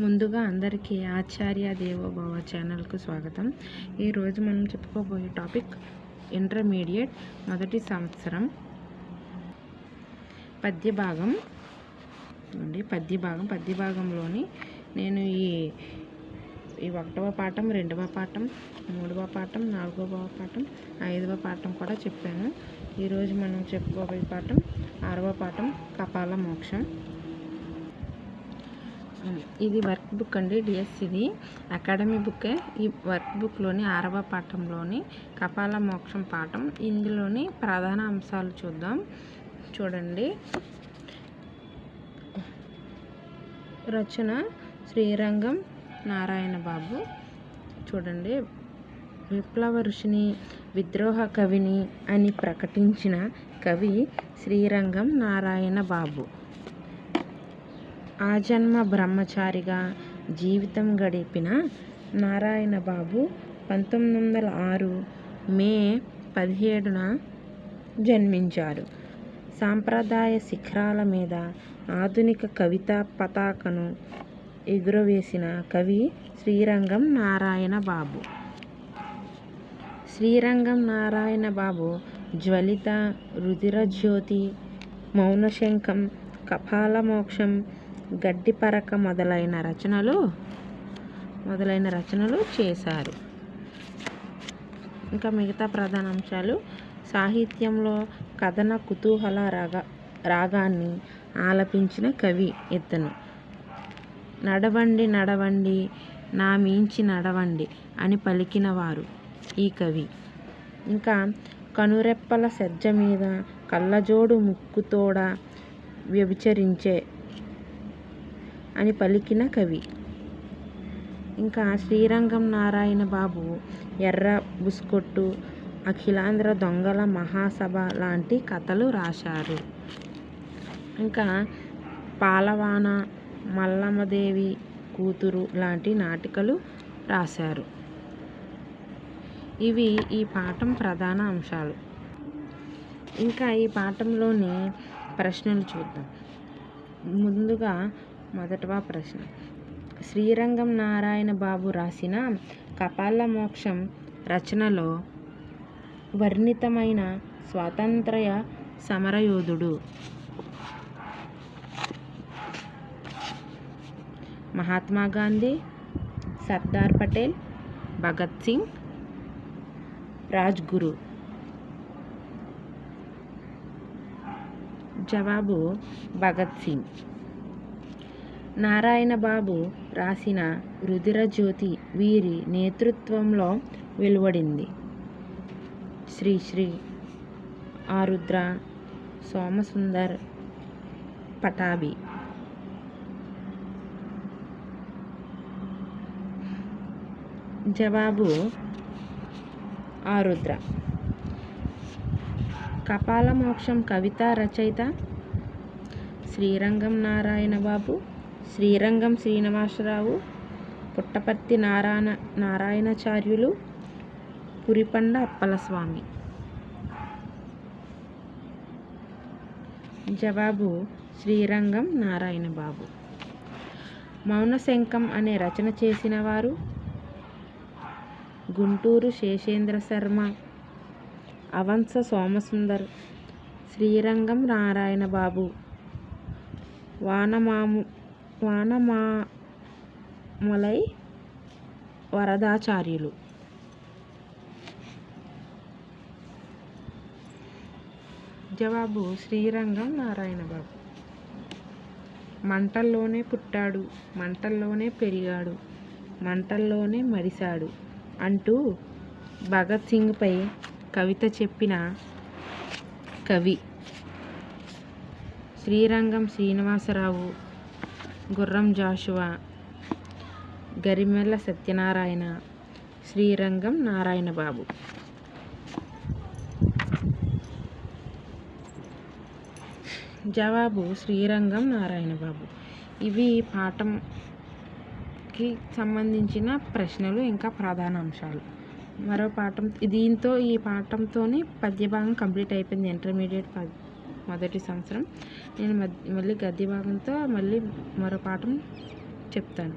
ముందుగా అందరికీ ఆచార్య దేవోభవ ఛానల్కు స్వాగతం. ఈరోజు మనం చెప్పుకోబోయే టాపిక్ ఇంటర్మీడియట్ మొదటి సంవత్సరం పద్యభాగం. పద్యభాగంలోని నేను ఈ 1వ పాఠం, 2వ పాఠం, 3వ పాఠం, 4వ పాఠం, 5వ పాఠం కూడా చెప్పాను. ఈరోజు మనం చెప్పుకోబోయే పాఠం 6వ పాఠం కపాల మోక్షం. ఇది వర్క్ బుక్ అండి, డిఎస్ ఇది అకాడమీ బుక్కే. ఈ వర్క్ బుక్లోని 6వ పాఠంలోని కపాల మోక్షం పాఠం. ఇందులోని ప్రధాన అంశాలు చూడండి. రచన శ్రీరంగం నారాయణ బాబు. చూడండి, విప్లవ ఋషిని, విద్రోహ కవిని అని ప్రకటించిన కవి శ్రీరంగం నారాయణ బాబు. ఆజన్మ బ్రహ్మచారిగా జీవితం గడిపిన నారాయణ బాబు 1906 మే 17న జన్మించారు. సాంప్రదాయ శిఖరాల మీద ఆధునిక కవితా పతాకను ఎగురవేసిన కవి శ్రీరంగం నారాయణ బాబు. శ్రీరంగం నారాయణ బాబు జ్వలిత, రుధిరజ్యోతి, మౌనశంఖం, కపాల మోక్షం, గడ్డిపరక మొదలైన రచనలు చేశారు. ఇంకా మిగతా ప్రధాన అంశాలు: సాహిత్యంలో కథన కుతూహల రాగాన్ని ఆలపించిన కవి ఇతను. నడవండి నడవండి నా మించి నడవండి అని పలికినవారు ఈ కవి. ఇంకా కనురెప్పల సజ్జ మీద కళ్ళజోడు ముక్కుతోడ వ్యభిచరించే అని పలికిన కవి. ఇంకా శ్రీరంగం నారాయణ బాబు ఎర్ర బుస్కొట్టు, అఖిలాంధ్ర దొంగల మహాసభ లాంటి కథలు రాశారు. ఇంకా పాలవాన, మల్లమ్మదేవి కూతురు లాంటి నాటికలు రాశారు. ఇవి ఈ పాఠం ప్రధాన అంశాలు. ఇంకా ఈ పాఠంలోని ప్రశ్నలు చూద్దాం. ముందుగా మొదటవ ప్రశ్న: శ్రీరంగం నారాయణ బాబు రాసిన కపాల మోక్షం రచనలో వర్ణితమైన స్వాతంత్ర్య సమరయోధుడు? మహాత్మా గాంధీ, సర్దార్ పటేల్, భగత్ సింగ్, రాజ్గురు. జవాబు భగత్ సింగ్. నారాయణ బాబు రాసిన రుధిరజ్యోతి వీరి నేతృత్వంలో వెలువడింది. శ్రీశ్రీ, ఆరుద్ర, సోమసుందర్, పటాభి. జవాబు ఆరుద్ర. కపాల మోక్షం కవితా రచయిత శ్రీరంగం నారాయణ బాబు, శ్రీరంగం శ్రీనివాసరావు, పుట్టపర్తి నారాయణాచార్యులు, పురిపండ అప్పలస్వామి. జవాబు శ్రీరంగం నారాయణ బాబు. మౌనశంఖం అనే రచన చేసిన వారు? గుంటూరు శేషేంద్ర శర్మ, అవంశ సోమసుందర్, శ్రీరంగం నారాయణ బాబు, వానమామలై వరదాచార్యులు. జవాబు శ్రీరంగం నారాయణ బాబు. మంటల్లోనే పుట్టాడు, మంటల్లోనే పెరిగాడు, మంటల్లోనే మరిశాడు అంటూ భగత్ సింగ్పై కవిత చెప్పిన కవి శ్రీరంగం శ్రీనివాసరావు, గుర్రం జాషువా, గరిమెళ్ళ సత్యనారాయణ, శ్రీరంగం నారాయణ బాబు. జవాబు శ్రీరంగం నారాయణ బాబు. ఇవి పాఠంకి సంబంధించిన ప్రశ్నలు, ఇంకా ప్రధాన అంశాలు. మరో పాఠం దీంతో ఈ పాఠంతోనే పద్యభాగం కంప్లీట్ అయిపోయింది. ఇంటర్మీడియట్ మొదటి సంవత్సరం. నేను మళ్ళీ గద్య భాగంతో మళ్ళీ మరో పాఠం చెప్తాను.